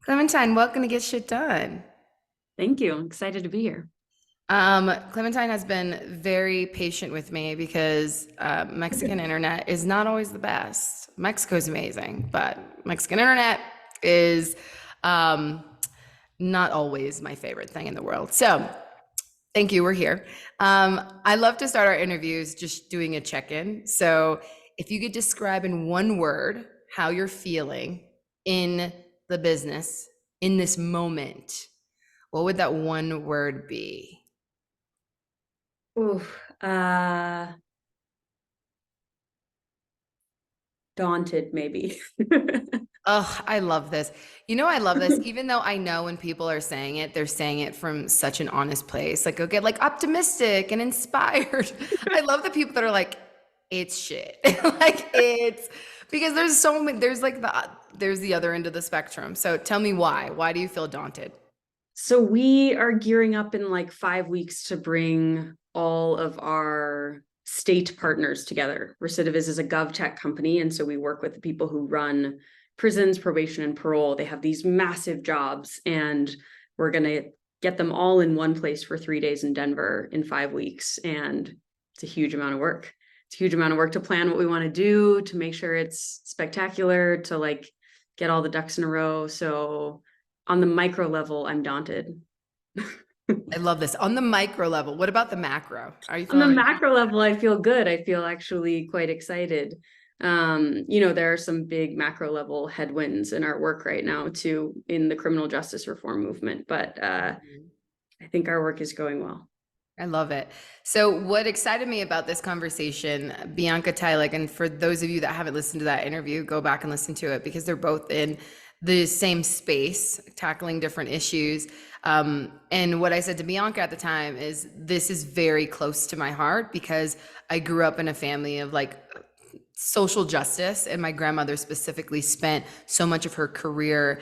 Clementine, welcome to Get Shit Done. Thank you. I'm excited to be here. Clementine has been very patient with me because Mexican internet is not always the best. Mexico's amazing, but Mexican internet is um, not always my favorite thing in the world. So, thank you. We're here. I love to start our interviews just doing a check in. So, if you could describe in one word how you're feeling in the business in this moment, what would that one word be? Ooh, daunted, maybe. Oh, I love this. You know, I love this. Even though I know when people are saying it, they're saying it from such an honest place. Like, okay, like optimistic and inspired. I love the people that are like, it's shit. Like it's because there's so many, there's the other end of the spectrum. So tell me why. Why do you feel daunted? So we are gearing up in like 5 weeks to bring all of our state partners together. Recidiviz is a GovTech company, and so we work with the people who run prisons, probation, and parole. They have these massive jobs, and we're going to get them all in one place for 3 days in Denver in 5 weeks. And it's a huge amount of work. It's a huge amount of work to plan what we want to do, to make sure it's spectacular, to like get all the ducks in a row. So on the micro level, I'm daunted. I love this. On the micro level, what about the macro? Are you On the feeling any? macro level, I feel good. I feel actually quite excited. There are some big macro level headwinds in our work right now, too, in the criminal justice reform movement. But I think our work is going well. I love it. So, what excited me about this conversation, Bianca Tylik, and for those of you that haven't listened to that interview, go back and listen to it because they're both in the same space, tackling different issues. And what I said to Bianca at the time is, this is very close to my heart because I grew up in a family of like social justice, and my grandmother specifically spent so much of her career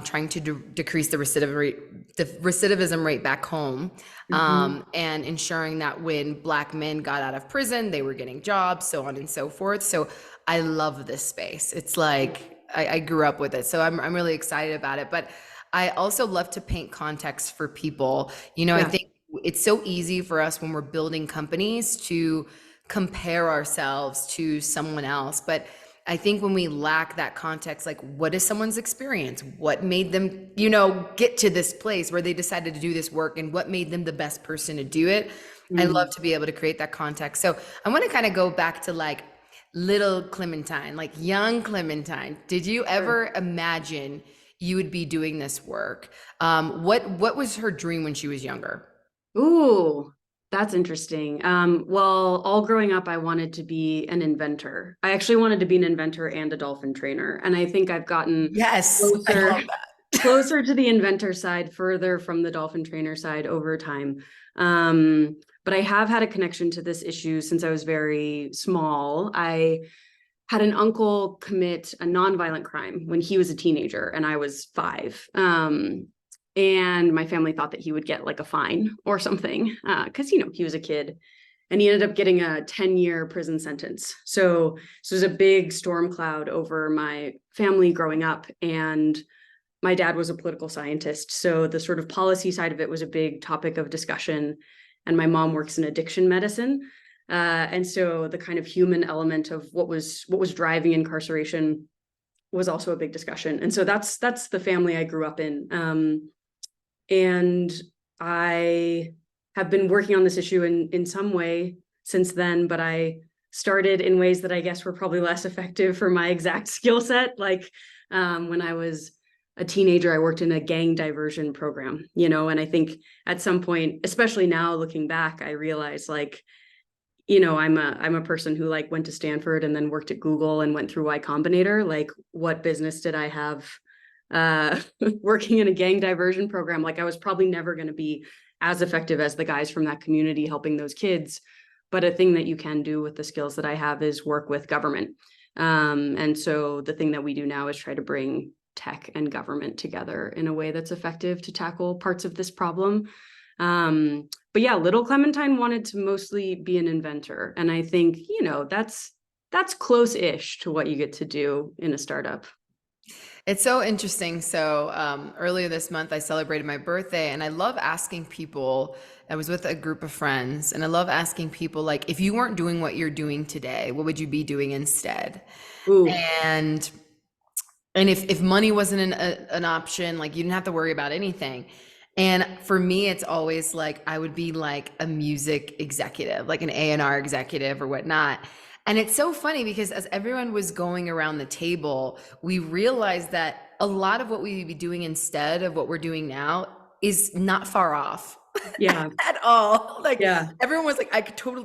trying to decrease the recidivism rate back home, Mm-hmm. and ensuring that when Black men got out of prison, they were getting jobs, so on and so forth. So I love this space. It's like I grew up with it, so I'm really excited about it. But I also love to paint context for people. You know, I Yeah. think it's so easy for us when we're building companies to compare ourselves to someone else. But I think when we lack that context, like what is someone's experience? What made them, get to this place where they decided to do this work and what made them the best person to do it? I love Mm. to be able to create that context. So I want to kind of go back to like little Clementine, like young Clementine. Did you Sure. ever imagine you would be doing this work? What was her dream when she was younger? Ooh, that's interesting. Well, all growing up, I wanted to be an inventor. I actually wanted to be an inventor and a dolphin trainer. And I think I've gotten Yes, I closer love that. closer to the inventor side, further from the dolphin trainer side over time. But I have had a connection to this issue since I was very small. I had an uncle commit a nonviolent crime when he was a teenager and I was 5. And my family thought that he would get like a fine or something because, he was a kid. And he ended up getting a 10-year prison sentence. So it was a big storm cloud over my family growing up. And my dad was a political scientist. So the sort of policy side of it was a big topic of discussion. And my mom works in addiction medicine. And so the kind of human element of what was driving incarceration was also a big discussion. And so that's the family I grew up in. And I have been working on this issue in some way since then, but I started in ways that I guess were probably less effective for my exact skill set. Like when I was a teenager, I worked in a gang diversion program, and I think at some point, especially now looking back, I realized like, I'm a person who like went to Stanford and then worked at Google and went through Y Combinator. Like, what business did I have working in a gang diversion program? Like, I was probably never going to be as effective as the guys from that community helping those kids. But a thing that you can do with the skills that I have is work with government. And so the thing that we do now is try to bring tech and government together in a way that's effective to tackle parts of this problem. But yeah, little Clementine wanted to mostly be an inventor. And I think, that's close-ish to what you get to do in a startup. It's so interesting. So earlier this month, I celebrated my birthday, and I love asking people. I was with a group of friends, and I love asking people, like, if you weren't doing what you're doing today, what would you be doing instead? Ooh, And if money wasn't an option, like you didn't have to worry about anything. And for me, it's always like I would be like a music executive, like an A&R executive or whatnot. And it's so funny because as everyone was going around the table, we realized that a lot of what we'd be doing instead of what we're doing now is not far off yeah, at all. Like yeah, everyone was like,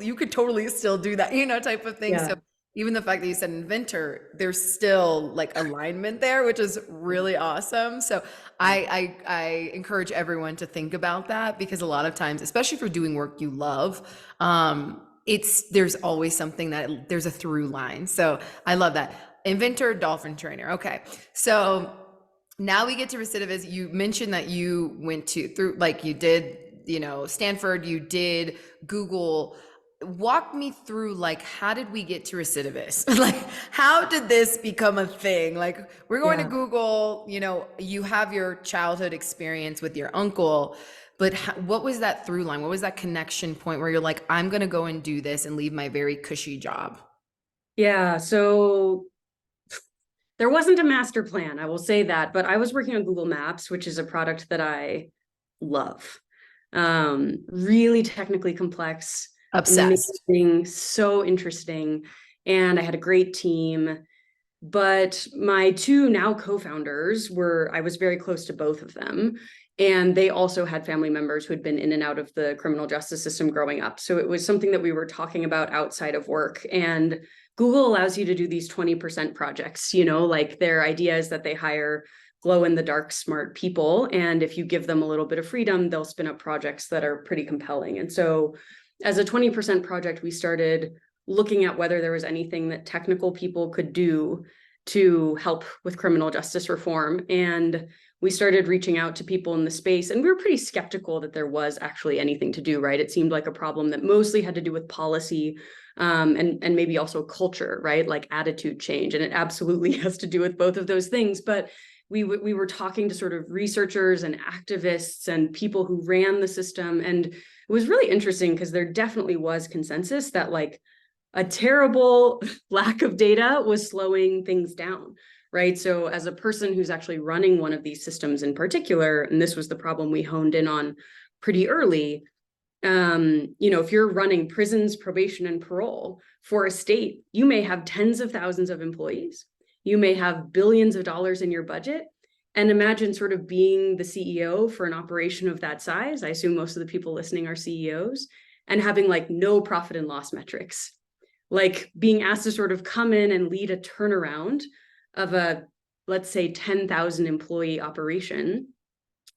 you could totally still do that, type of thing. So yeah. even the fact that you said inventor, there's still like alignment there, which is really awesome. So I encourage everyone to think about that because a lot of times, especially if you're doing work you love, there's always something that there's a through line. So I love that. Inventor, dolphin trainer. Okay. So now we get to Recidiviz. You mentioned that you went through, like you did, Stanford, you did Google. Walk me through, like, how did we get to Recidiviz? Like, how did this become a thing? Like, we're going to Yeah. Google, you have your childhood experience with your uncle, but what was that through line? What was that connection point where you're like, I'm going to go and do this and leave my very cushy job? Yeah. So there wasn't a master plan, I will say that, but I was working on Google Maps, which is a product that I love. Really technically complex, Obsessed. amazing, so interesting. And I had a great team. But my two now co-founders I was very close to both of them. And they also had family members who had been in and out of the criminal justice system growing up. So it was something that we were talking about outside of work. And Google allows you to do these 20% projects, like their idea is that they hire glow in the dark smart people. And if you give them a little bit of freedom, they'll spin up projects that are pretty compelling. And so as a 20% project, we started looking at whether there was anything that technical people could do to help with criminal justice reform. And we started reaching out to people in the space, and we were pretty skeptical that there was actually anything to do, right? It seemed like a problem that mostly had to do with policy, and maybe also culture, right? Like attitude change. And it absolutely has to do with both of those things. But we were talking to sort of researchers and activists and people who ran the system. And it was really interesting because there definitely was consensus that like a terrible lack of data was slowing things down, right? So as a person who's actually running one of these systems in particular, and this was the problem we honed in on pretty early, if you're running prisons, probation, and parole for a state, you may have tens of thousands of employees. You may have billions of dollars in your budget. And imagine sort of being the CEO for an operation of that size. I assume most of the people listening are CEOs, and having like no profit and loss metrics, like being asked to sort of come in and lead a turnaround of a, let's say, 10,000 employee operation.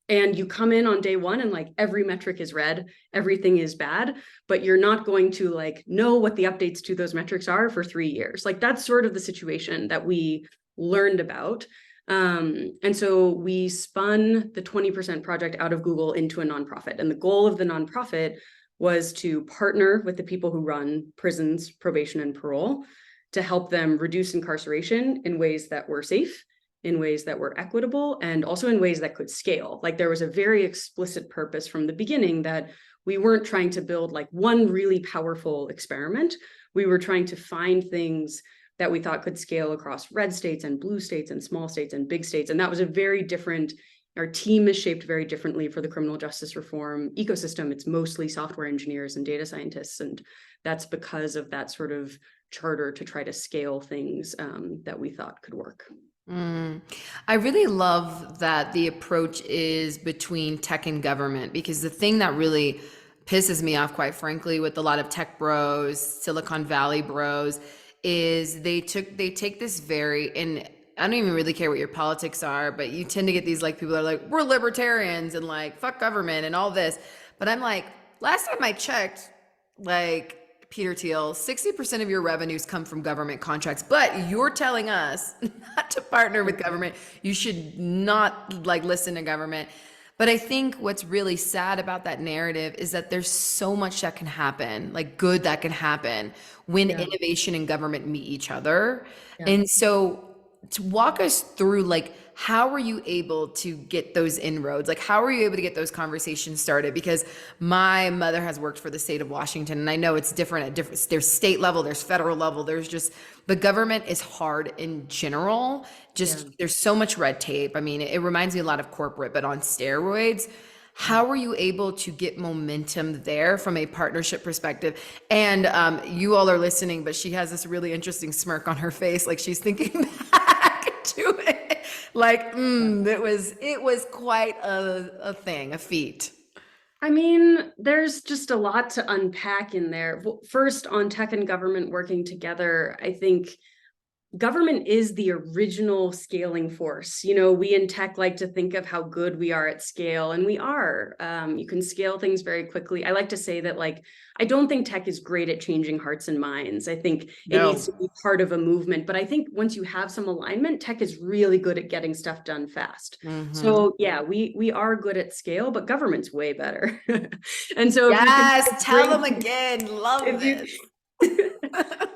And you come in on day one and like every metric is red, everything is bad, but you're not going to like know what the updates to those metrics are for 3 years. Like that's sort of the situation that we learned about. And so we spun the 20% project out of Google into a nonprofit. And the goal of the nonprofit was to partner with the people who run prisons, probation, and parole to help them reduce incarceration in ways that were safe, in ways that were equitable, and also in ways that could scale. Like there was a very explicit purpose from the beginning that we weren't trying to build like one really powerful experiment. We were trying to find things that we thought could scale across red states and blue states and small states and big states. And that was a very different, our team is shaped very differently for the criminal justice reform ecosystem. It's mostly software engineers and data scientists. And that's because of that sort of charter to try to scale things that we thought could work. I really love that the approach is between tech and government because the thing that really pisses me off, quite frankly, with a lot of tech bros, Silicon Valley bros, is they take this and I don't even really care what your politics are, but you tend to get these like people that are like, we're libertarians and like fuck government and all this. But I'm like, last time I checked, like Peter Thiel, 60% of your revenues come from government contracts, but you're telling us not to partner with government. You should not like listen to government. But I think what's really sad about that narrative is that there's so much that can happen, like good that can happen when Yeah. innovation and government meet each other. Yeah. And so to walk us through like how were you able to get those inroads? Like, how were you able to get those conversations started? Because my mother has worked for the state of Washington, and I know it's different at different, there's state level, there's federal level, there's just, the government is hard in general. Yeah. Just, there's so much red tape. I mean, it reminds me a lot of corporate, but on steroids. How were you able to get momentum there from a partnership perspective? And you all are listening, but she has this really interesting smirk on her face, like she's thinking back to it. Like, it was quite a thing, a feat. I mean, there's just a lot to unpack in there. First, on tech and government working together, I think government is the original scaling force. You know, we in tech like to think of how good we are at scale, and we are. You can scale things very quickly. I like to say that, like, I don't think tech is great at changing hearts and minds. I think it No. needs to be part of a movement. But I think once you have some alignment, tech is really good at getting stuff done fast. So yeah, we are good at scale, but government's way better. And so Yes, tell them again. Love if you this.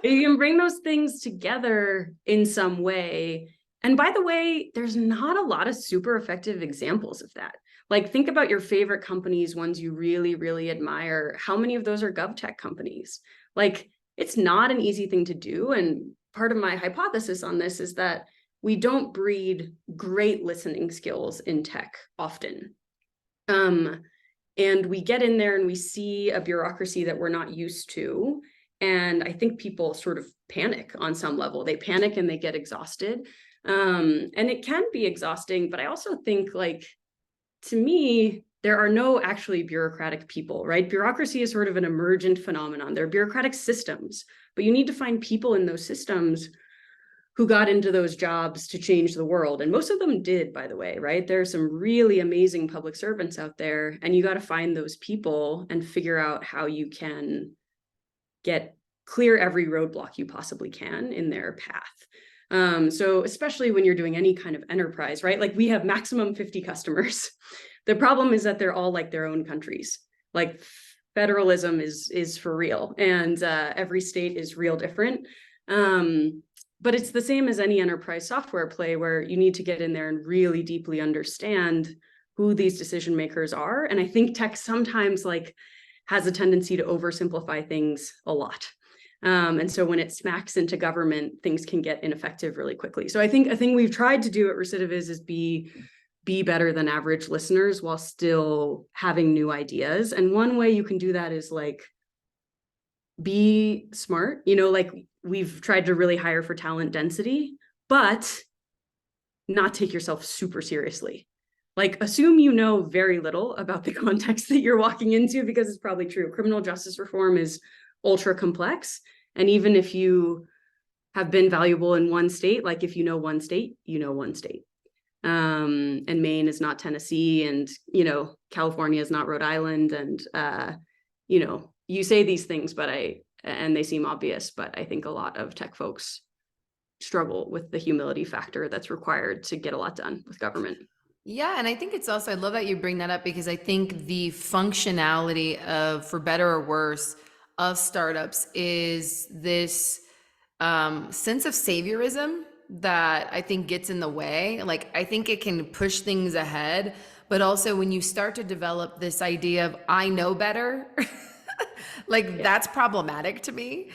if you can bring those things together in some way. And by the way, there's not a lot of super effective examples of that. Like, think about your favorite companies, ones you really, really admire. How many of those are GovTech companies? Like, it's not an easy thing to do. And part of my hypothesis on this is that we don't breed great listening skills in tech often. And we get in there and we see a bureaucracy that we're not used to. And I think people sort of panic on some level. They panic and they get exhausted. And it can be exhausting, but I also think, like, to me, there are no actually bureaucratic people, right? Bureaucracy is sort of an emergent phenomenon. There are bureaucratic systems, but you need to find people in those systems who got into those jobs to change the world. And most of them did, by the way, right? There are some really amazing public servants out there, and you got to find those people and figure out how you can clear every roadblock you possibly can in their path. So especially when you're doing any kind of enterprise, right? Like, we have maximum 50 customers. The problem is that they're all like their own countries. Like, federalism is for real, and every state is real different. But it's the same as any enterprise software play, where you need to get in there and really deeply understand who these decision makers are. And I think tech sometimes, like, has a tendency to oversimplify things a lot. And so when it smacks into government, things can get ineffective really quickly. So I think a thing we've tried to do at Recidiviz is be better than average listeners while still having new ideas. And one way you can do that is, like, be smart. You know, like, we've tried to really hire for talent density, but not take yourself super seriously. Like, assume you know very little about the context that you're walking into, because it's probably true. Criminal justice reform is ultra complex. And even if you have been valuable in one state, like, if you know one state, you know one state. And Maine is not Tennessee, and, you know, California is not Rhode Island. And, you know, you say these things, and they seem obvious, but I think a lot of tech folks struggle with the humility factor that's required to get a lot done with government. Yeah, and I think it's also, I love that you bring that up, because I think the functionality of, for better or worse, of startups is this sense of saviorism that I think gets in the way. Like, I think it can push things ahead, but also when you start to develop this idea of, I know better, like, that's problematic to me.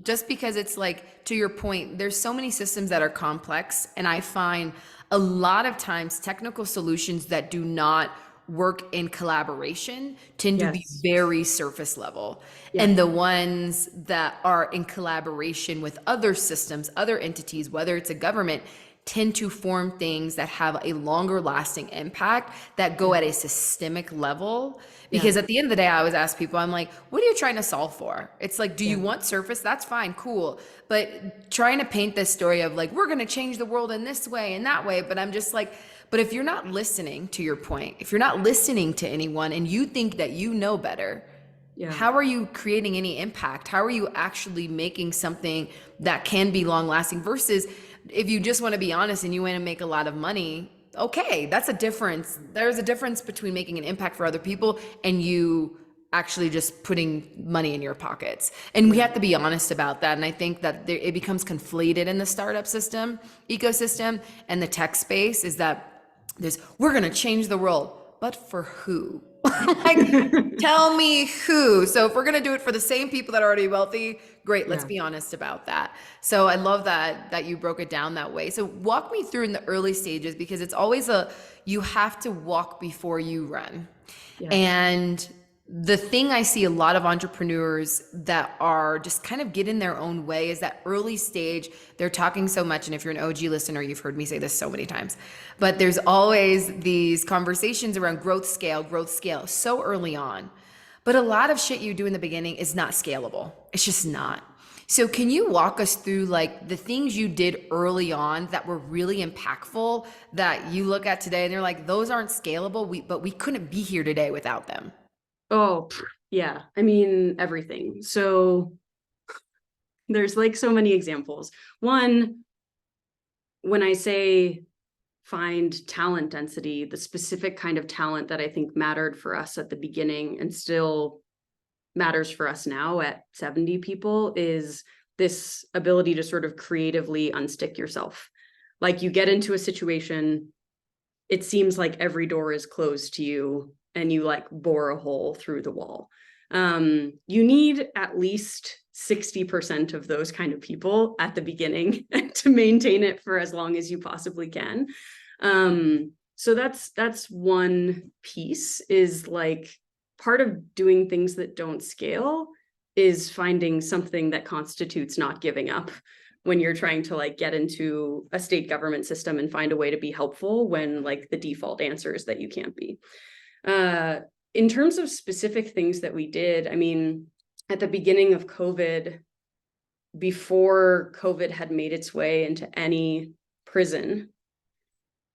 Just because it's like, to your point, there's so many systems that are complex, and I find a lot of times technical solutions that do not work in collaboration tend to be very surface level. And the ones that are in collaboration with other systems, other entities, whether it's a government, tend to form things that have a longer lasting impact, that go at a systemic level. Because at the end of the day, I always ask people, I'm like, what are you trying to solve for? It's like, do you want surface? That's fine, cool. But trying to paint this story of, like, we're going to change the world in this way and that way. But I'm just like, but if you're not listening, to your point, if you're not listening to anyone and you think that you know better, how are you creating any impact? How are you actually making something that can be long lasting? Versus, if you just want to be honest and you want to make a lot of money, okay, that's a difference. There's a difference between making an impact for other people and you actually just putting money in your pockets. And we have to be honest about that. And I think that it becomes conflated in the startup ecosystem and the tech space, is that we're going to change the world, but for who? Like, tell me who. So if we're going to do it for the same people that are already wealthy, great. Let's Yeah. be honest about that. So I love that you broke it down that way. So walk me through in the early stages, because it's always you have to walk before you run. Yeah. And the thing I see a lot of entrepreneurs that are just kind of get in their own way is that early stage, they're talking so much. And if you're an OG listener, you've heard me say this so many times, but there's always these conversations around growth scale so early on. But a lot of shit you do in the beginning is not scalable. It's just not. So can you walk us through like the things you did early on that were really impactful that you look at today and they're like, those aren't scalable, but we couldn't be here today without them? Oh, yeah. I mean, everything. So there's like so many examples. One, when I say find talent density, the specific kind of talent that I think mattered for us at the beginning and still matters for us now at 70 people is this ability to sort of creatively unstick yourself. Like, you get into a situation, it seems like every door is closed to you and you like bore a hole through the wall. You need at least 60% of those kind of people at the beginning to maintain it for as long as you possibly can. So that's one piece, is like, part of doing things that don't scale is finding something that constitutes not giving up when you're trying to like get into a state government system and find a way to be helpful when like the default answer is that you can't be. In terms of specific things that we did, I mean, at the beginning of COVID, before COVID had made its way into any prison,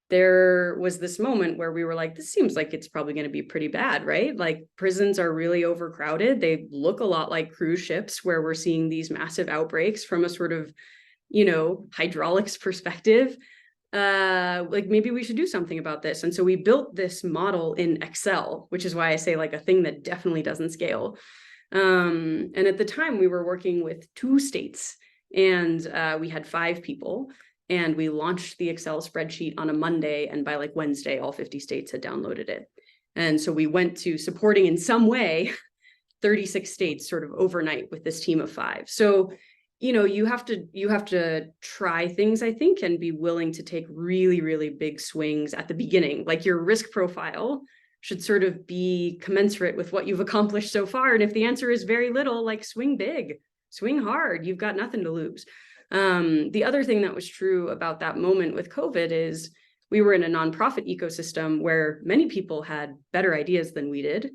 there was this moment where we were like, this seems like it's probably going to be pretty bad, right? Like, prisons are really overcrowded. They look a lot like cruise ships, where we're seeing these massive outbreaks from a sort of, hydraulics perspective. Like, maybe we should do something about this. And so we built this model in Excel, which is why I say like a thing that definitely doesn't scale. And at the time we were working with 2 states, and we had 5 people. And we launched the Excel spreadsheet on a Monday, and by like Wednesday, all 50 states had downloaded it. And so we went to supporting in some way 36 states sort of overnight with this team of 5. So, you have to try things, I think, and be willing to take really, really big swings at the beginning. Like, your risk profile should sort of be commensurate with what you've accomplished so far. And if the answer is very little, like, swing big, swing hard, you've got nothing to lose. The other thing that was true about that moment with COVID is we were in a nonprofit ecosystem where many people had better ideas than we did,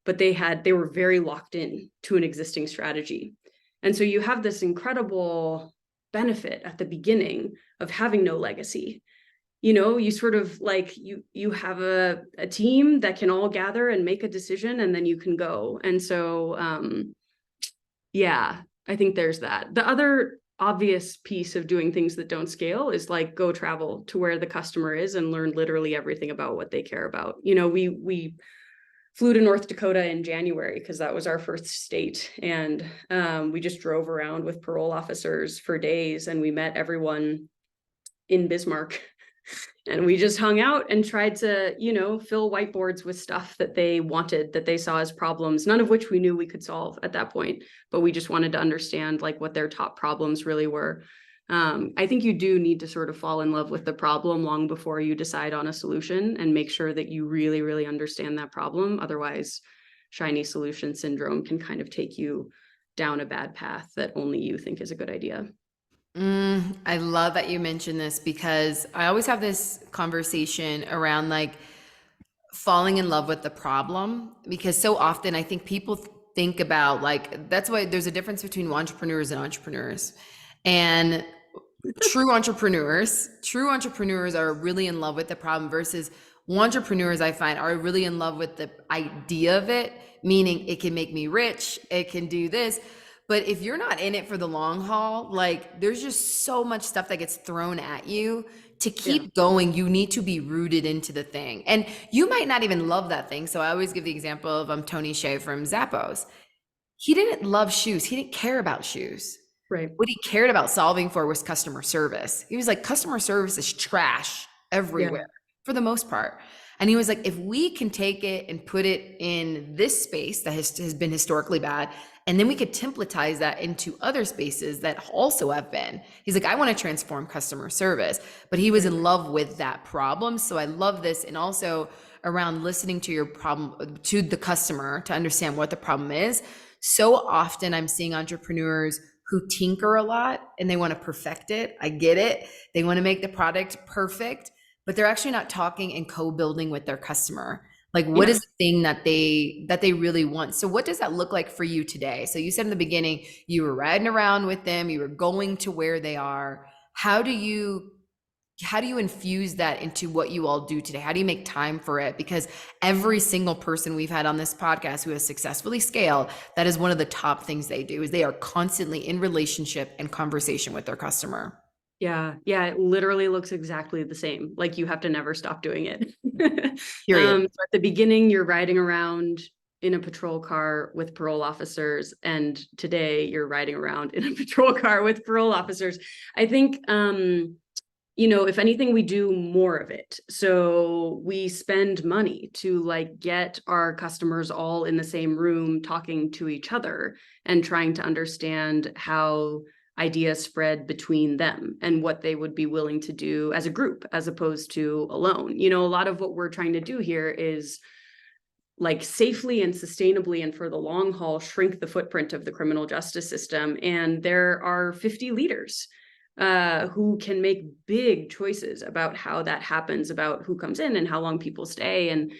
but they were very locked in to an existing strategy. And so you have this incredible benefit at the beginning of having no legacy. You sort of like, you have a team that can all gather and make a decision, and then you can go. And so, yeah, I think there's that. The other obvious piece of doing things that don't scale is like, go travel to where the customer is and learn literally everything about what they care about. We flew to North Dakota in January because that was our first state, and we just drove around with parole officers for days, and we met everyone in Bismarck. And we just hung out and tried to, fill whiteboards with stuff that they wanted, that they saw as problems, none of which we knew we could solve at that point. But we just wanted to understand like what their top problems really were. I think you do need to sort of fall in love with the problem long before you decide on a solution, and make sure that you really, really understand that problem. Otherwise, shiny solution syndrome can kind of take you down a bad path that only you think is a good idea. I love that you mentioned this, because I always have this conversation around like falling in love with the problem, because so often I think people think about like, that's why there's a difference between entrepreneurs and entrepreneurs. And true entrepreneurs are really in love with the problem, versus entrepreneurs I find are really in love with the idea of it, meaning it can make me rich, it can do this. But if you're not in it for the long haul, like, there's just so much stuff that gets thrown at you to Yeah. keep going, you need to be rooted into the thing. And you might not even love that thing. So I always give the example of Tony Hsieh from Zappos. He didn't love shoes. He didn't care about shoes. Right. What he cared about solving for was customer service. He was like, customer service is trash Yeah. everywhere for the most part. And he was like, if we can take it and put it in this space that has been historically bad, and then we could templatize that into other spaces that also have been. He's like, I want to transform customer service. But he was Right. in love with that problem. So I love this. And also around listening to your problem, to the customer, to understand what the problem is. So often I'm seeing entrepreneurs who tinker a lot and they want to perfect it. I get it. They want to make the product perfect, but they're actually not talking and co-building with their customer. Like, what Yeah. is the thing that they really want? So what does that look like for you today? So you said in the beginning you were riding around with them, you were going to where they are. How do you infuse that into what you all do today? How do you make time for it? Because every single person we've had on this podcast who has successfully scaled, that is one of the top things they do, is they are constantly in relationship and conversation with their customer. Yeah. Yeah. It literally looks exactly the same. Like you have to never stop doing it. Period. So at the beginning, you're riding around in a patrol car with parole officers. And today you're riding around in a patrol car with parole officers. I think, if anything, we do more of it. So we spend money to like get our customers all in the same room talking to each other and trying to understand how ideas spread between them and what they would be willing to do as a group as opposed to alone. A lot of what we're trying to do here is like safely and sustainably and for the long haul shrink the footprint of the criminal justice system. And there are 50 leaders who can make big choices about how that happens, about who comes in and how long people stay, and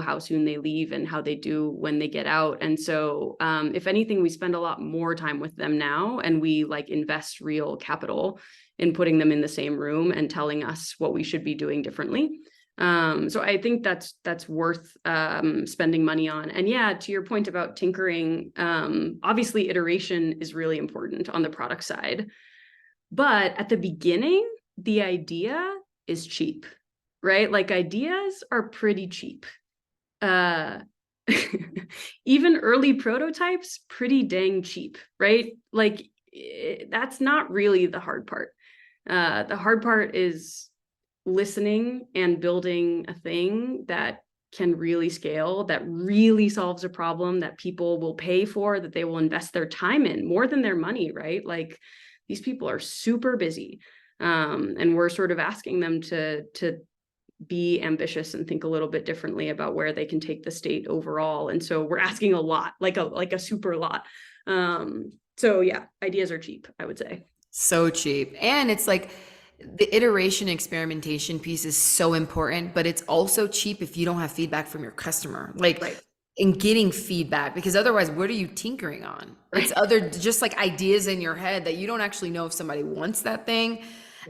how soon they leave and how they do when they get out. And so if anything, we spend a lot more time with them now, and we like invest real capital in putting them in the same room and telling us what we should be doing differently. So I think that's worth spending money on. And yeah, to your point about tinkering, obviously iteration is really important on the product side. But at the beginning, the idea is cheap, right? Like ideas are pretty cheap. Uh, even early prototypes, pretty dang cheap, right? Like that's not really the hard part. The hard part is listening and building a thing that can really scale, that really solves a problem that people will pay for, that they will invest their time in more than their money, right? Like these people are super busy. And we're sort of asking them to be ambitious and think a little bit differently about where they can take the state overall. And so we're asking a lot, like a super lot. So yeah, ideas are cheap, I would say. So cheap. And it's like the iteration experimentation piece is so important, but it's also cheap if you don't have feedback from your customer. Like Right. in getting feedback, because otherwise, what are you tinkering on? It's other just like ideas in your head that you don't actually know if somebody wants that thing.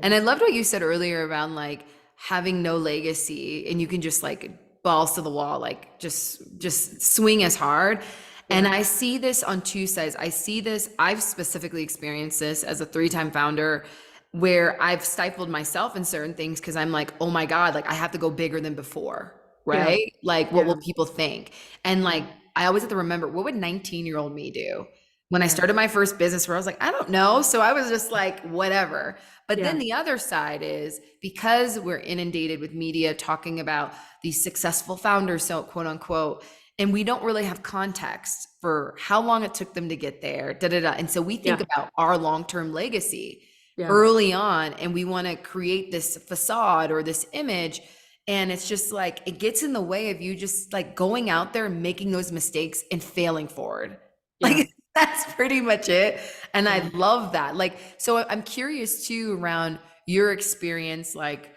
And I loved what you said earlier around like having no legacy and you can just like balls to the wall, like just swing as hard. And Yeah. I see this on two sides. I see this, I've specifically experienced this as a three-time founder where I've stifled myself in certain things because I'm like, oh my God, like I have to go bigger than before, Yeah. right? Like, what Yeah. will people think? And like, I always have to remember, what would 19-year-old me do? When I Yeah. started my first business, where I was like, I don't know. So I was just like, whatever. But then Yeah. the other side is because we're inundated with media talking about these successful founders, so quote unquote, and we don't really have context for how long it took them to get there, da da da. And so we think Yeah. about our long-term legacy Yeah. early on, and we want to create this facade or this image. And it's just like, it gets in the way of you just like going out there and making those mistakes and failing forward. Yeah. Like, that's pretty much it. And I Yeah. love that. Like, so I'm curious too around your experience, like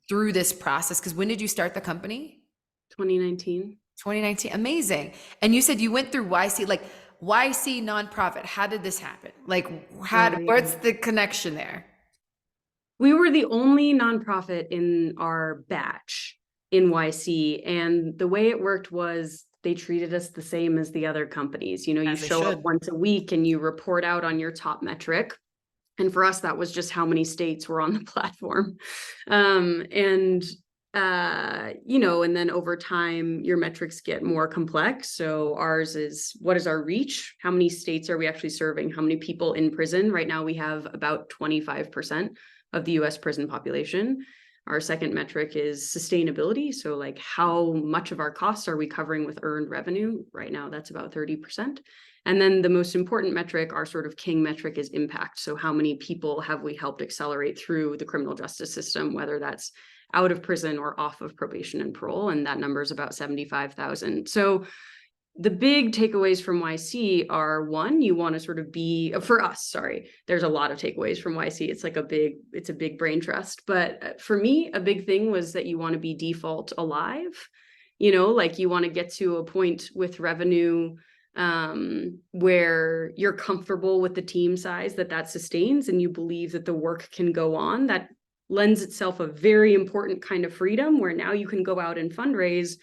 through this process. Cause when did you start the company? 2019. 2019. Amazing. And you said you went through YC, like YC nonprofit. How did this happen? Like, Oh, yeah. what's the connection there? We were the only nonprofit in our batch in YC. And the way it worked was they treated us the same as the other companies. You As they show up should. once a week and you report out on your top metric. And for us, that was just how many states were on the platform. And then over time, your metrics get more complex. So ours is, what is our reach? How many states are we actually serving? How many people in prison? Right now, we have about 25% of the US prison population. Our second metric is sustainability. So like, how much of our costs are we covering with earned revenue? Right now, that's about 30%. And then the most important metric, our sort of king metric, is impact. So how many people have we helped accelerate through the criminal justice system, whether that's out of prison or off of probation and parole? And that number is about 75,000. So the big takeaways from YC are, one, you want to sort of be, for us, sorry, there's a lot of takeaways from YC. It's a big brain trust. But for me, a big thing was that you want to be default alive. Like you want to get to a point with revenue where you're comfortable with the team size that sustains, and you believe that the work can go on. That lends itself a very important kind of freedom, where now you can go out and fundraise,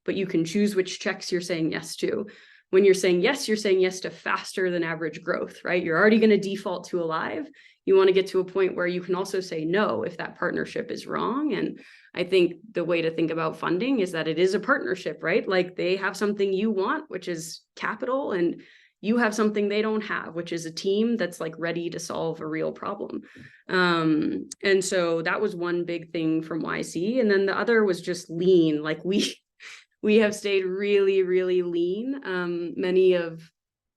but you can choose which checks you're saying yes to. When you're saying yes to faster than average growth, right? You're already going to default to alive. You want to get to a point where you can also say no if that partnership is wrong. And I think the way to think about funding is that it is a partnership, right? Like they have something you want, which is capital, and you have something they don't have, which is a team that's like ready to solve a real problem. And so that was one big thing from YC. And then the other was just lean. Like we have stayed really, really lean. Many of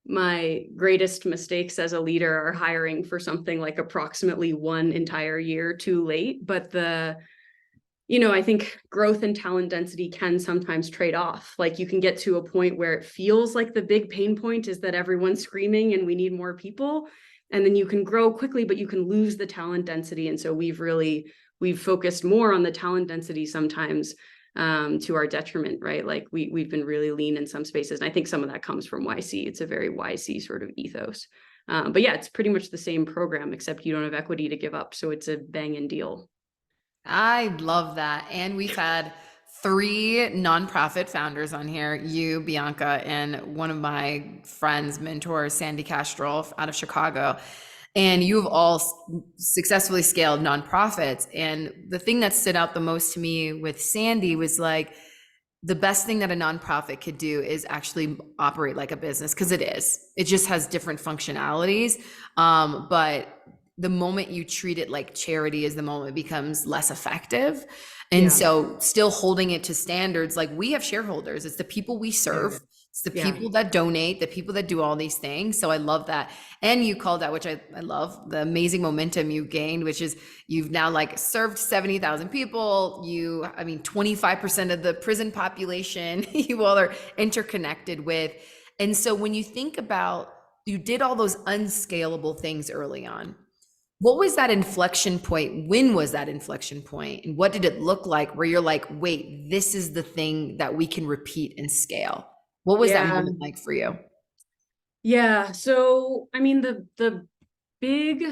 my greatest mistakes as a leader are hiring for something like approximately one entire year too late. But I think growth and talent density can sometimes trade off. Like you can get to a point where it feels like the big pain point is that everyone's screaming and we need more people. And then you can grow quickly, but you can lose the talent density. And so we've focused more on the talent density sometimes to our detriment, right? Like we've been really lean in some spaces. And I think some of that comes from YC. It's a very YC sort of ethos. But yeah, it's pretty much the same program, except you don't have equity to give up. So it's a bang-in deal. I love that. And we've had 3 nonprofit founders on here, you, Bianca, and one of my friends, mentors, Sandy Castrol out of Chicago. And you have all successfully scaled nonprofits. And the thing that stood out the most to me with Sandy was like, the best thing that a nonprofit could do is actually operate like a business, because it just has different functionalities. But the moment you treat it like charity is the moment it becomes less effective. And so still holding it to standards, like we have shareholders, it's the people we serve. It's the people that donate, the people that do all these things. So I love that. And you called out, which I love, the amazing momentum you gained, which is you've now like served 70,000 people. 25% of the prison population you all are interconnected with. And so when you think about, you did all those unscalable things early on. What was that inflection point? When was that inflection point? And what did it look like where you're like, wait, this is the thing that we can repeat and scale? What was that moment like for you? Yeah. So, the big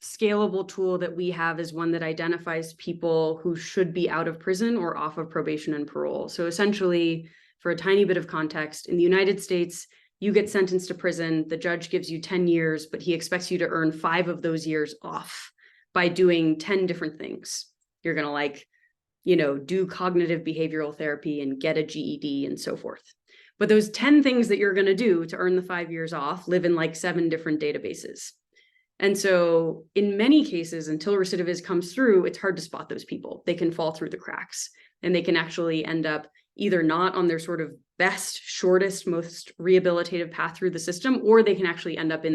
scalable tool that we have is one that identifies people who should be out of prison or off of probation and parole. So essentially, for a tiny bit of context, in the United States, you get sentenced to prison, the judge gives you 10 years, but he expects you to earn 5 of those years off by doing 10 different things. You're going to do cognitive behavioral therapy and get a GED and so forth. But those 10 things that you're going to do to earn the 5 years off live in like 7 different databases. And so in many cases, until Recidiviz comes through, it's hard to spot those people. They can fall through the cracks, and they can actually end up either not on their sort of best, shortest, most rehabilitative path through the system, or they can actually end up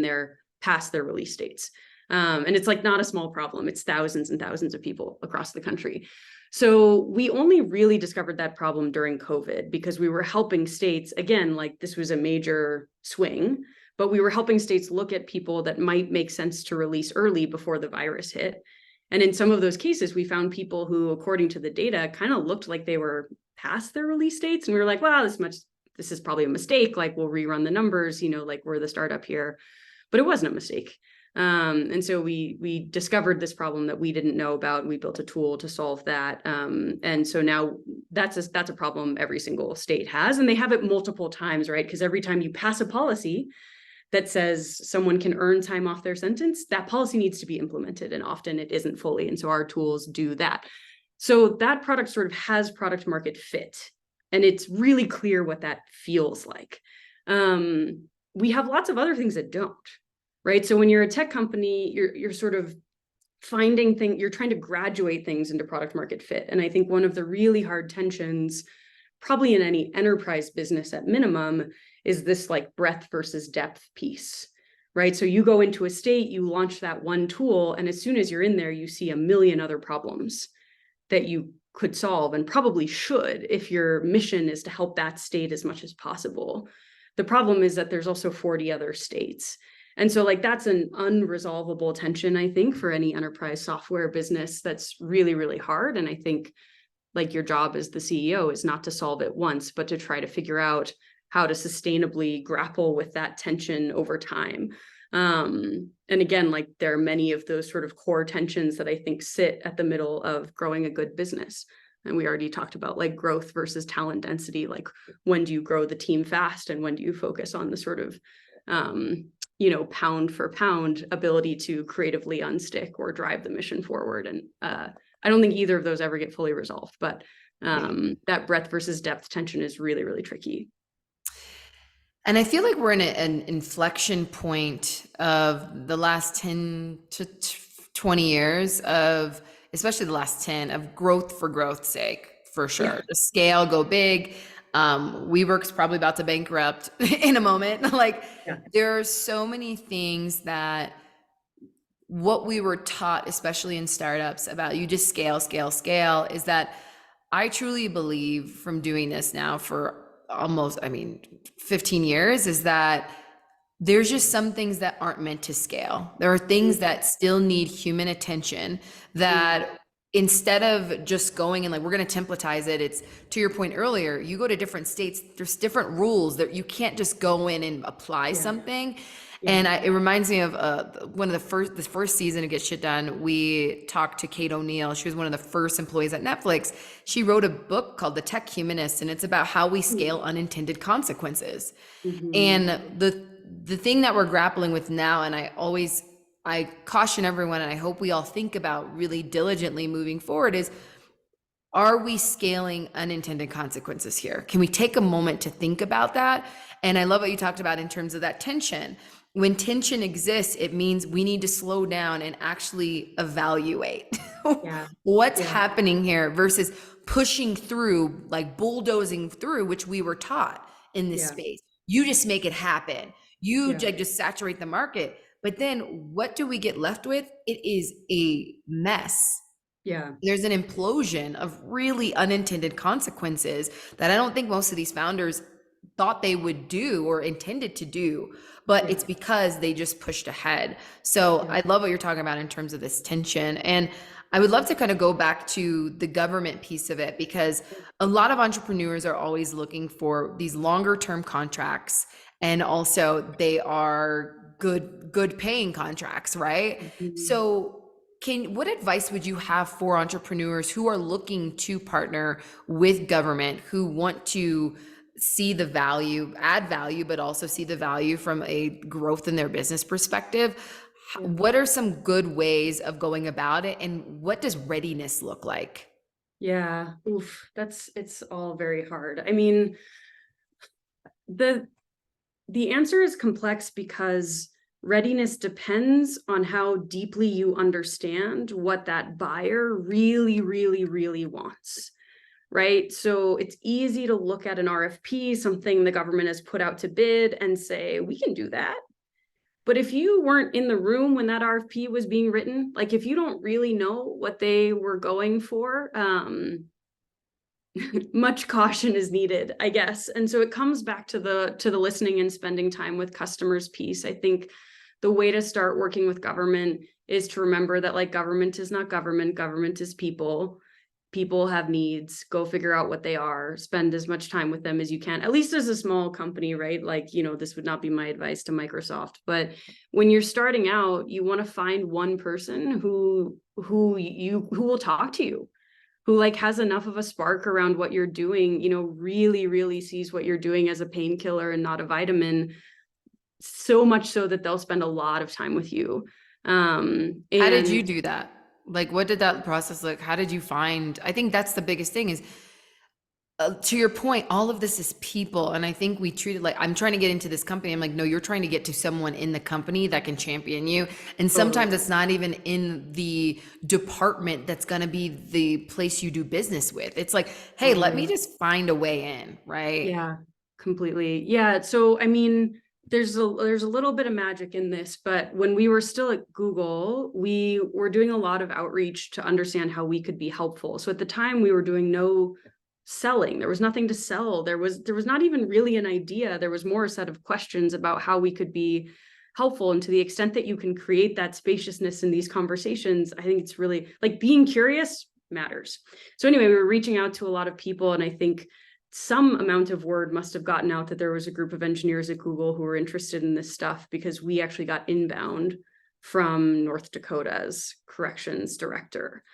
past their release dates. And it's like not a small problem. It's thousands and thousands of people across the country. So we only really discovered that problem during COVID, because we were helping states, again, like this was a major swing, but we were helping states look at people that might make sense to release early before the virus hit. And in some of those cases, we found people who, according to the data, kind of looked like they were past their release dates. And we were like, wow, this is probably a mistake. Like we'll rerun the numbers, like we're the startup here, but it wasn't a mistake. And so we discovered this problem that we didn't know about. We built a tool to solve that. And so now that's a problem every single state has, and they have it multiple times, right? Because every time you pass a policy, that says someone can earn time off their sentence, that policy needs to be implemented. And often it isn't fully. And so our tools do that. So that product sort of has product market fit. And it's really clear what that feels like. We have lots of other things that don't, right? So when you're a tech company, you're sort of finding things, you're trying to graduate things into product market fit. And I think one of the really hard tensions, probably in any enterprise business at minimum, is this like breadth versus depth piece, right? So you go into a state, you launch that one tool, and as soon as you're in there, you see a million other problems that you could solve and probably should if your mission is to help that state as much as possible. The problem is that there's also 40 other states. And so like that's an unresolvable tension, I think, for any enterprise software business that's really, really hard. And I think like your job as the CEO is not to solve it once, but to try to figure out how to sustainably grapple with that tension over time. And again, like there are many of those sort of core tensions that I think sit at the middle of growing a good business. And we already talked about like growth versus talent density. Like when do you grow the team fast and when do you focus on the sort of, pound for pound ability to creatively unstick or drive the mission forward. And I don't think either of those ever get fully resolved, but that breadth versus depth tension is really, really tricky. And I feel like we're in an inflection point of the last 10 to 20 years of, especially the last 10, of growth for growth's sake, for sure. Yeah. The scale, go big. WeWork's probably about to bankrupt in a moment. Like Yeah. there are so many things that what we were taught, especially in startups, about you just scale, scale, scale, is that I truly believe from doing this now for almost, 15 years, is that there's just some things that aren't meant to scale. There are things that still need human attention that instead of just going and like, we're going to templatize it. It's to your point earlier, you go to different states, there's different rules that you can't just go in and apply something. And it reminds me of one of the first season of Get Shit Done, we talked to Kate O'Neill. She was one of the first employees at Netflix. She wrote a book called The Tech Humanist, and it's about how we scale unintended consequences. And the thing that we're grappling with now, and I caution everyone, and I hope we all think about really diligently moving forward, is are we scaling unintended consequences here? Can we take a moment to think about that? And I love what you talked about in terms of that tension. When tension exists, it means we need to slow down and actually evaluate what's happening here versus pushing through, like bulldozing through, which we were taught in this space. You just make it happen. You just saturate the market. But then what do we get left with? It is a mess. There's an implosion of really unintended consequences that I don't think most of these founders thought they would do or intended to do, but it's because they just pushed ahead. So I love what you're talking about in terms of this tension. And I would love to kind of go back to the government piece of it, because a lot of entrepreneurs are always looking for these longer term contracts. And also they are good paying contracts, right? So what advice would you have for entrepreneurs who are looking to partner with government, who want to see the value, add value, but also see the value from a growth in their business perspective? What are some good ways of going about it? And what does readiness look like? Yeah. Oof. It's all very hard. I mean, the answer is complex because readiness depends on how deeply you understand what that buyer really, really, really wants, right? So it's easy to look at an RFP, something the government has put out to bid, and say, we can do that. But if you weren't in the room when that RFP was being written, like if you don't really know what they were going for, much caution is needed, I guess. And so it comes back to the listening and spending time with customers piece. I think the way to start working with government is to remember that like government is not government, government is people. People have needs. Go figure out what they are. Spend as much time with them as you can, at least as a small company, right? Like, this would not be my advice to Microsoft. But when you're starting out, you want to find one person who will talk to you, who like has enough of a spark around what you're doing, really, really sees what you're doing as a painkiller and not a vitamin, so much so that they'll spend a lot of time with you. How did you And do that? Like, what did that process look? How did you find? I think that's the biggest thing is, to your point, all of this is people. And I think we treat it like, I'm trying to get into this company. I'm like, no, you're trying to get to someone in the company that can champion you. And sometimes totally. it's not even in the department that's going to be the place you do business with. It's like, hey, let me Totally. just find a way in, right? Yeah, completely. Yeah. So, I mean, there's a little bit of magic in this, but when we were still at Google, we were doing a lot of outreach to understand how we could be helpful. So at the time we were doing no selling. There was nothing to sell. There was not even really an idea. There was more a set of questions about how we could be helpful. And to the extent that you can create that spaciousness in these conversations, I think it's really like being curious matters. So anyway, we were reaching out to a lot of people, and I think some amount of word must have gotten out that there was a group of engineers at Google who were interested in this stuff, because we actually got inbound from North Dakota's corrections director.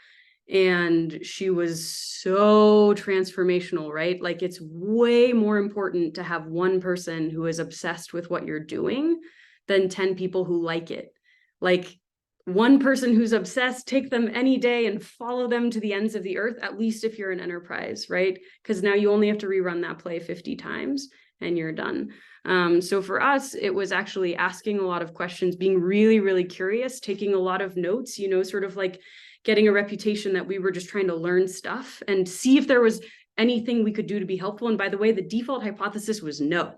And she was so transformational, right? Like, it's way more important to have one person who is obsessed with what you're doing than 10 people who like it. Like, one person who's obsessed, take them any day and follow them to the ends of the earth, at least if you're an enterprise, right? Because now you only have to rerun that play 50 times and you're done. So for us, it was actually asking a lot of questions, being really, really curious, taking a lot of notes, sort of like getting a reputation that we were just trying to learn stuff and see if there was anything we could do to be helpful. And by the way, the default hypothesis was no.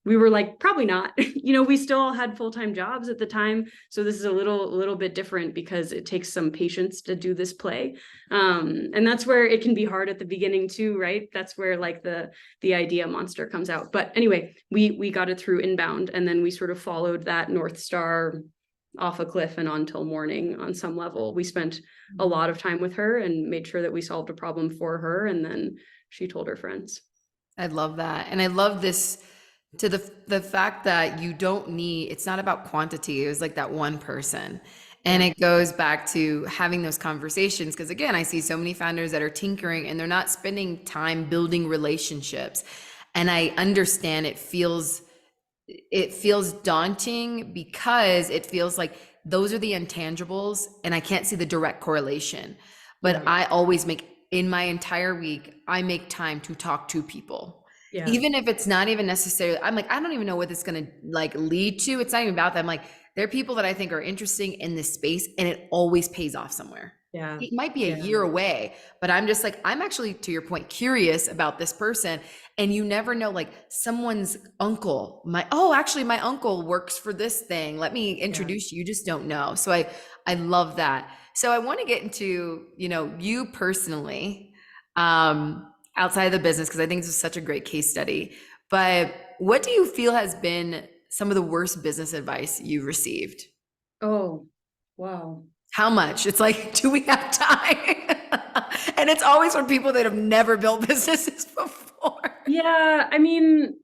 We were like, probably not. We still all had full-time jobs at the time. So this is a little bit different because it takes some patience to do this play. And that's where it can be hard at the beginning too, right? That's where like the idea monster comes out. But anyway, we got it through inbound, and then we sort of followed that North Star off a cliff and on till morning on some level. We spent a lot of time with her and made sure that we solved a problem for her. And then she told her friends. I love that. And I love this, to the fact that you don't need, it's not about quantity. It was like that one person. And Yeah. it goes back to having those conversations. Because again, I see so many founders that are tinkering and they're not spending time building relationships. And I understand it feels daunting because it feels like those are the intangibles and I can't see the direct correlation. But Yeah. I always make, in my entire week, I make time to talk to people. Yeah. Even if it's not even necessarily, I'm like, I don't even know what this is going to like lead to. It's not even about that. I'm like, there are people that I think are interesting in this space and it always pays off somewhere. Yeah. It might be a Yeah. year away, but I'm just like, I'm actually, to your point, curious about this person. And you never know, like someone's uncle, actually my uncle works for this thing. Let me Yeah. introduce you. You just don't know. So I love that. So I want to get into, you personally, outside of the business, because I think this is such a great case study. But what do you feel has been some of the worst business advice you've received? Oh, wow. How much? It's like, do we have time? And it's always from people that have never built businesses before. Yeah. I mean,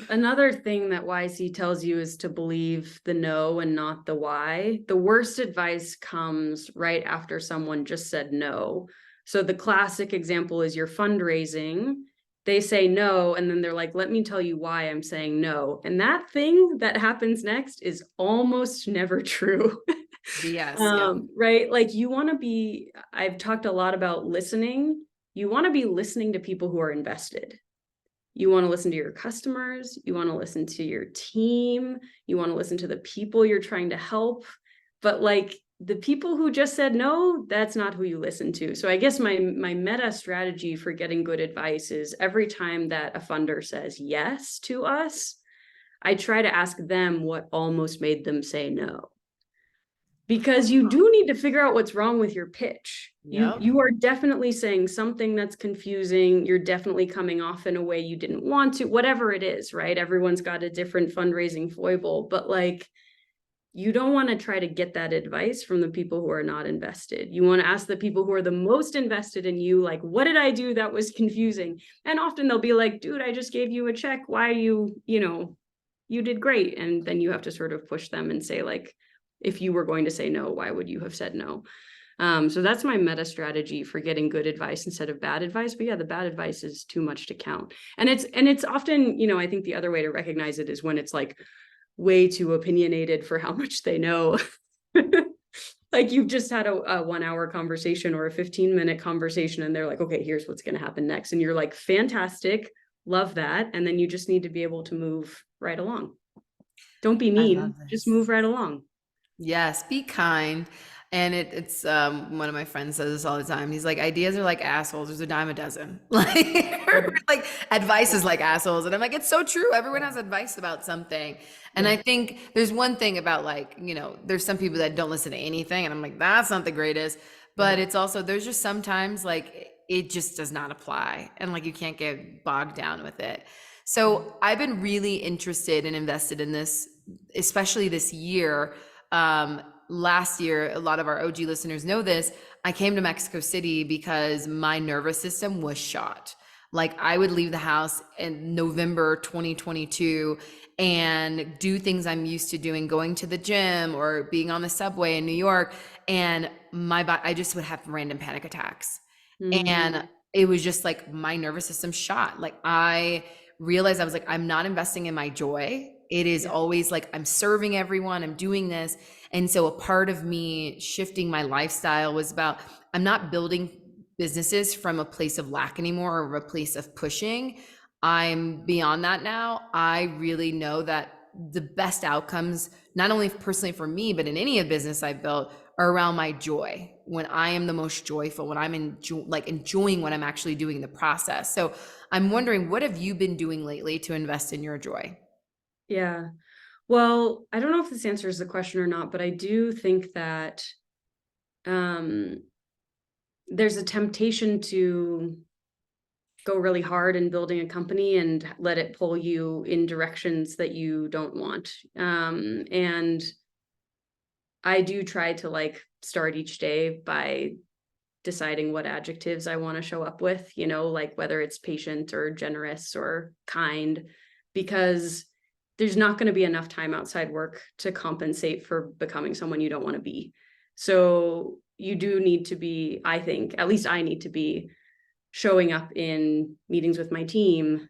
another thing that YC tells you is to believe the no and not the why. The worst advice comes right after someone just said no. So the classic example is you're fundraising. They say no, and then they're like, let me tell you why I'm saying no. And that thing that happens next is almost never true. BS. Yep. Right? Like, I've talked a lot about listening. You want to be listening to people who are invested. You want to listen to your customers. You want to listen to your team. You want to listen to the people you're trying to help. But like the people who just said no, that's not who you listen to. So I guess my meta strategy for getting good advice is every time that a funder says yes to us, I try to ask them what almost made them say no. Because you do need to figure out what's wrong with your pitch. Yep. You are definitely saying something that's confusing. You're definitely coming off in a way you didn't want to, whatever it is, right? Everyone's got a different fundraising foible, but like, you don't want to try to get that advice from the people who are not invested. You want to ask the people who are the most invested in you, like, what did I do that was confusing? And often they'll be like, dude, I just gave you a check. Why are you did great. And then you have to sort of push them and say, like, if you were going to say no, why would you have said no? So that's my meta strategy for getting good advice instead of bad advice. But yeah, the bad advice is too much to count. And it's often, I think the other way to recognize it is when it's like way too opinionated for how much they know. Like you've just had a 1 hour conversation or a 15-minute conversation, and they're like, okay, here's what's going to happen next. And you're like, fantastic, love that. And then you just need to be able to move right along. Don't be I love mean, just this. move right along. Yes, be kind. And it's one of my friends says this all the time. He's like, ideas are like assholes. There's a dime a dozen. Like advice is like assholes. And I'm like, it's so true. Everyone has advice about something. And I Yeah. think there's one thing about like, there's some people that don't listen to anything. And I'm like, that's not the greatest. But it's also, there's just sometimes like it just does not apply. And like you can't get bogged down with it. So I've been really interested and invested in this, especially this year. Last year, a lot of our OG listeners know this. I came to Mexico City because my nervous system was shot. Like I would leave the house in November 2022 and do things I'm used to doing, going to the gym or being on the subway in New York. And I just would have random panic attacks. Mm, And it was just like my nervous system shot. Like I realized I was like, I'm not investing in my joy. It is yeah. always like I'm serving everyone, I'm doing this. And so a part of me shifting my lifestyle was about I'm not building businesses from a place of lack anymore or a place of pushing. I'm beyond that now. I really know that the best outcomes, not only personally for me, but in any of business I've built, are around my joy. When I am the most joyful, when I'm enjoying what I'm actually doing in the process. So I'm wondering, what have you been doing lately to invest in your joy? Yeah. Well, I don't know if this answers the question or not, but I do think that um, there's a temptation to go really hard in building a company and let it pull you in directions that you don't want. And I do try to like start each day by deciding what adjectives I want to show up with, like whether it's patient or generous or kind, because there's not going to be enough time outside work to compensate for becoming someone you don't want to be. So you do need to be, I think, at least I need to be showing up in meetings with my team,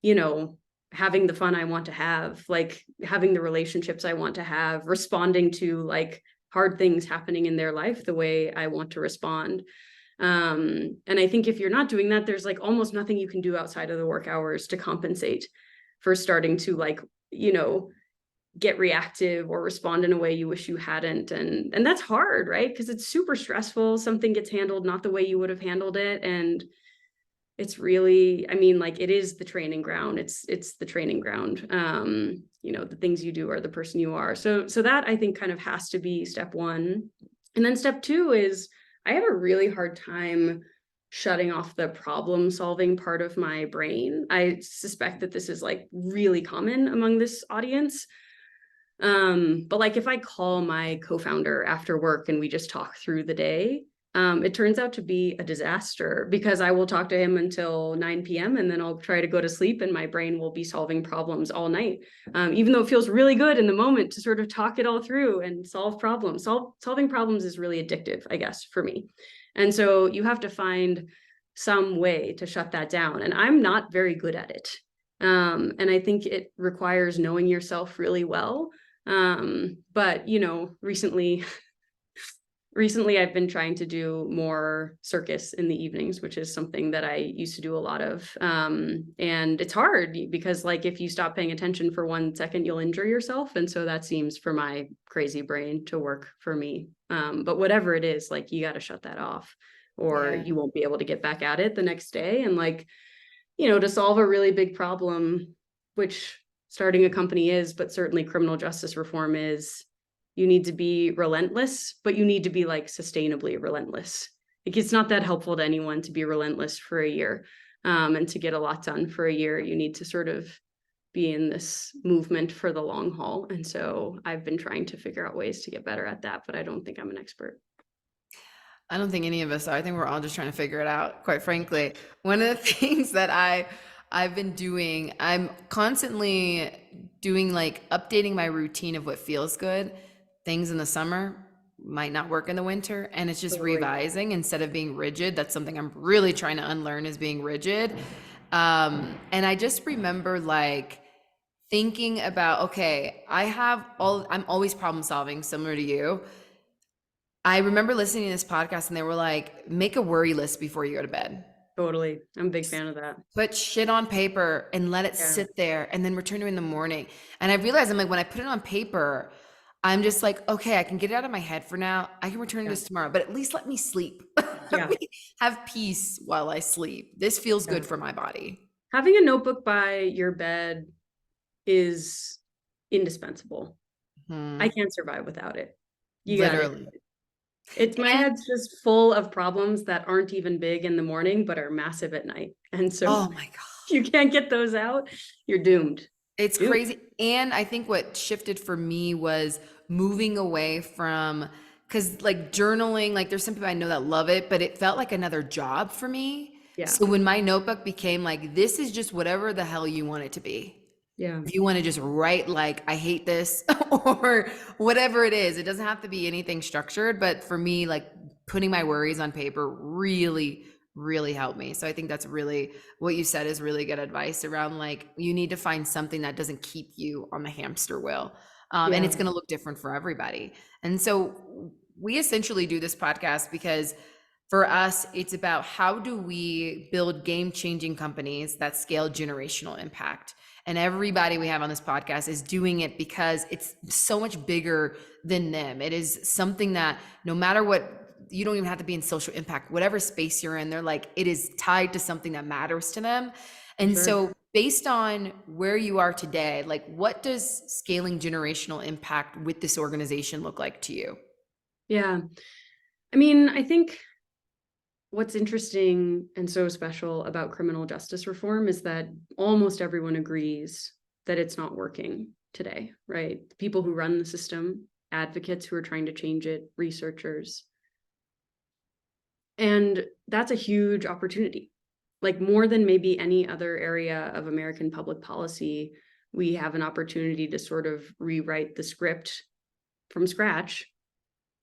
you know, having the fun I want to have, like having the relationships I want to have, responding to like hard things happening in their life the way I want to respond. And I think if you're not doing that, there's like almost nothing you can do outside of the work hours to compensate for starting to like, get reactive or respond in a way you wish you hadn't. And that's hard, right? Because it's super stressful. Something gets handled not the way you would have handled it. And it's really, I mean, like it is the training ground. It's the training ground. The things you do are the person you are. So that I think kind of has to be step one. And then step two is I have a really hard time shutting off the problem solving part of my brain. I suspect that this is like really common among this audience. But like if I call my co-founder after work and we just talk through the day, it turns out to be a disaster because I will talk to him until 9 p.m. and then I'll try to go to sleep and my brain will be solving problems all night. Even though it feels really good in the moment to sort of talk it all through and solve problems. Solving problems is really addictive, I guess, for me. And so you have to find some way to shut that down. And I'm not very good at it. And I think it requires knowing yourself really well. But recently I've been trying to do more circus in the evenings, which is something that I used to do a lot of. And it's hard because like if you stop paying attention for 1 second, you'll injure yourself. And so that seems for my crazy brain to work for me. But whatever it is, like you got to shut that off or Yeah. you won't be able to get back at it the next day. And like, to solve a really big problem, which starting a company is, but certainly criminal justice reform is, you need to be relentless, but you need to be like sustainably relentless. Like it's not that helpful to anyone to be relentless for a year. And to get a lot done for a year, you need to sort of be in this movement for the long haul. And so I've been trying to figure out ways to get better at that, but I don't think I'm an expert. I don't think any of us are. I think we're all just trying to figure it out, quite frankly. One of the things that I've been doing, I'm constantly doing like updating my routine of what feels good. Things in the summer might not work in the winter, and it's just Totally. revising instead of being rigid. That's something I'm really trying to unlearn is being rigid. And I just remember like thinking about, okay, I'm always problem solving, similar to you. I remember listening to this podcast and they were like, make a worry list before you go to bed. Totally. I'm a big fan of that. Put shit on paper and let it Yeah. sit there and then return to it in the morning. And I realized, I'm like, when I put it on paper, I'm just like, okay, I can get it out of my head for now. I can return to Yeah. this tomorrow, but at least let me sleep. Let Yeah. me have peace while I sleep. This feels Yeah. good for my body. Having a notebook by your bed is indispensable. I Hmm. can't survive without it. You got it. Literally. It's my And head's just full of problems that aren't even big in the morning, but are massive at night. And so oh my if you can't get those out, you're doomed. It's Doomed. crazy. And I think what shifted for me was moving away from, because like journaling, like there's some people I know that love it, but it felt like another job for me. Yeah. So when my notebook became like, this is just whatever the hell you want it to be. Yeah. If you want to just write like, I hate this or whatever it is, it doesn't have to be anything structured. But for me, like putting my worries on paper really, really helped me. So I think that's really what you said is really good advice around like, you need to find something that doesn't keep you on the hamster wheel. And Yeah. it's going to look different for everybody. And so we essentially do this podcast because for us, it's about how do we build game-changing companies that scale generational impact. And everybody we have on this podcast is doing it because it's so much bigger than them. It is something that no matter what, you don't even have to be in social impact, whatever space you're in, they're like, it is tied to something that matters to them. For And sure. so based on where you are today, like what does scaling generational impact with this organization look like to you? Yeah. I mean, I think what's interesting and so special about criminal justice reform is that almost everyone agrees that it's not working today, right? People who run the system, advocates who are trying to change it, researchers. And that's a huge opportunity. Like more than maybe any other area of American public policy, we have an opportunity to sort of rewrite the script from scratch,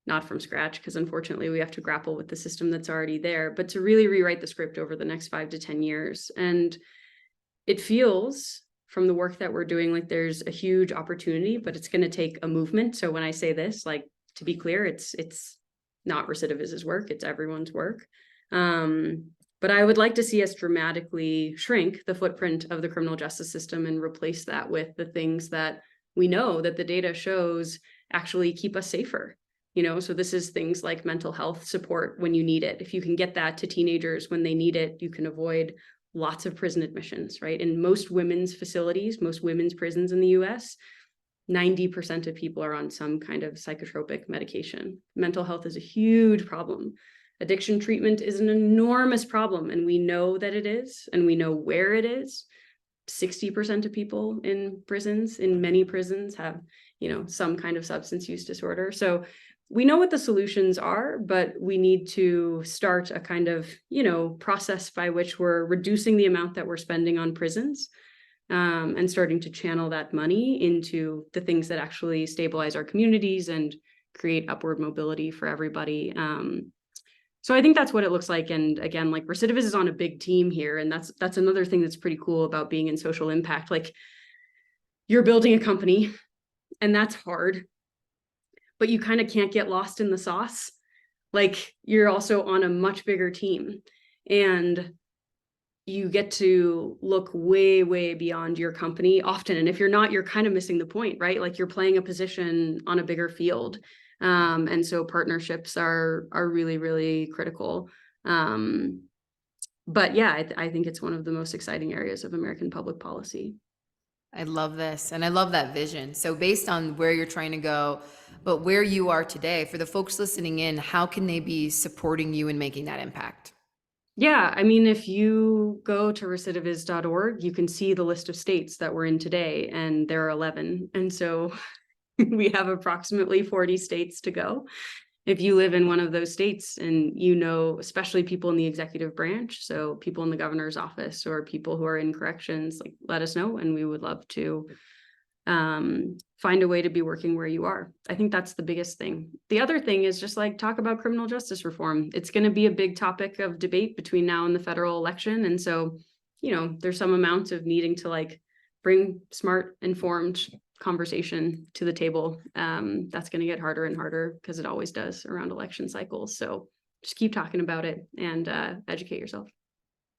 not from scratch, because unfortunately we have to grapple with the system that's already there, but to really rewrite the script over the next 5 to 10 years. And it feels from the work that we're doing like there's a huge opportunity, but it's going to take a movement. So when I say this, like to be clear, it's not Recidiviz's work, it's everyone's work. But I would like to see us dramatically shrink the footprint of the criminal justice system and replace that with the things that we know that the data shows actually keep us safer. So this is things like mental health support when you need it. If you can get that to teenagers when they need it, you can avoid lots of prison admissions, right? In most women's facilities, most women's prisons in the US, 90% of people are on some kind of psychotropic medication. Mental health is a huge problem. Addiction treatment is an enormous problem, and we know that it is, and we know where it is. 60% of people in prisons, in many prisons, have, some kind of substance use disorder. So we know what the solutions are, but we need to start a kind of, process by which we're reducing the amount that we're spending on prisons, and starting to channel that money into the things that actually stabilize our communities and create upward mobility for everybody. So I think that's what it looks like. And again, like Recidiviz is on a big team here. And that's another thing that's pretty cool about being in social impact. Like you're building a company and that's hard, but you kind of can't get lost in the sauce. Like you're also on a much bigger team and you get to look way, way beyond your company often. And if you're not, you're kind of missing the point, right? Like you're playing a position on a bigger field. And so partnerships are really, really critical. But yeah, I think it's one of the most exciting areas of American public policy. I love this. And I love that vision. So, based on where you're trying to go, but where you are today, for the folks listening in, how can they be supporting you in making that impact? Yeah, I mean, if you go to recidiviz.org, you can see the list of states that we're in today, and there are 11. And so we have approximately 40 states to go. If you live in one of those states and especially people in the executive branch, so people in the governor's office or people who are in corrections, like let us know and we would love to find a way to be working where you are. I think that's the biggest thing. The other thing is just like talk about criminal justice reform. It's going to be a big topic of debate between now and the federal election. And so, there's some amount of needing to like bring smart, informed conversation to the table. That's going to get harder and harder because it always does around election cycles. So just keep talking about it and educate yourself.